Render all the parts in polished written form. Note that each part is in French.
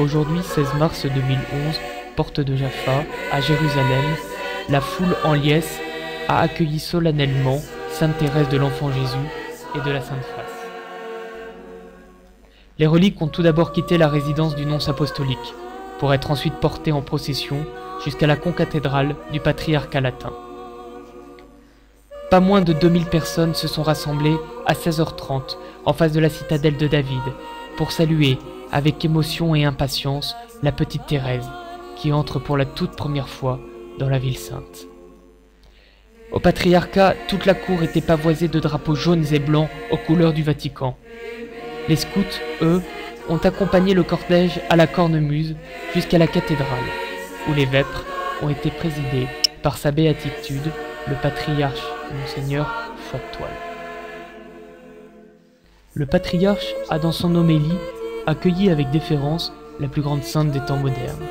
Aujourd'hui, 16 mars 2011, porte de Jaffa, à Jérusalem, la foule en liesse a accueilli solennellement Sainte Thérèse de l'Enfant Jésus et de la Sainte Face. Les reliques ont tout d'abord quitté la résidence du nonce apostolique, pour être ensuite portées en procession jusqu'à la concathédrale du patriarcat latin. Pas moins de 2000 personnes se sont rassemblées à 16h30 en face de la citadelle de David pour saluer avec émotion et impatience la petite Thérèse qui entre pour la toute première fois dans la ville sainte. Au patriarcat, toute la cour était pavoisée de drapeaux jaunes et blancs aux couleurs du Vatican. Les scouts, eux, ont accompagné le cortège à la cornemuse jusqu'à la cathédrale, où les vêpres ont été présidées par sa béatitude, le patriarche Monseigneur Foix-de-Toile. Le patriarche a dans son homélie accueilli avec déférence la plus grande sainte des temps modernes.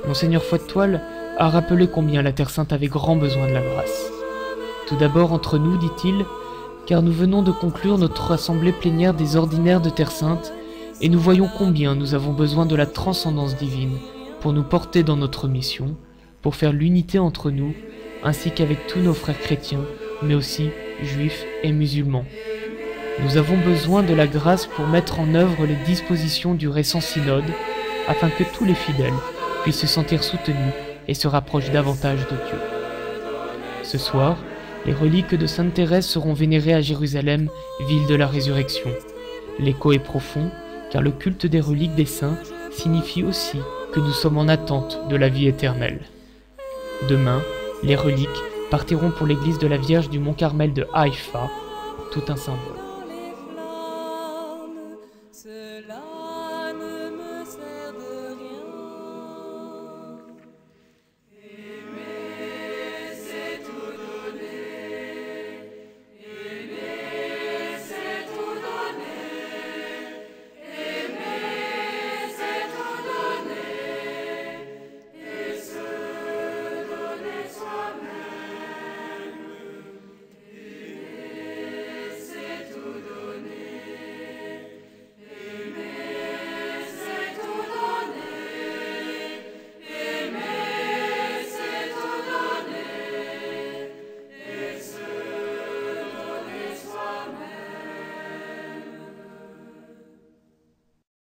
Monseigneur Foix-de-Toile a rappelé combien la Terre Sainte avait grand besoin de la grâce. Tout d'abord entre nous, dit-il, car nous venons de conclure notre assemblée plénière des ordinaires de Terre Sainte, et nous voyons combien nous avons besoin de la transcendance divine pour nous porter dans notre mission, pour faire l'unité entre nous, ainsi qu'avec tous nos frères chrétiens, mais aussi juifs et musulmans. Nous avons besoin de la grâce pour mettre en œuvre les dispositions du récent synode, afin que tous les fidèles puissent se sentir soutenus et se rapprochent davantage de Dieu. Ce soir, les reliques de Sainte Thérèse seront vénérées à Jérusalem, ville de la résurrection. L'écho est profond, car le culte des reliques des saints signifie aussi que nous sommes en attente de la vie éternelle. Demain, les reliques partiront pour l'église de la Vierge du Mont Carmel de Haïfa, tout un symbole.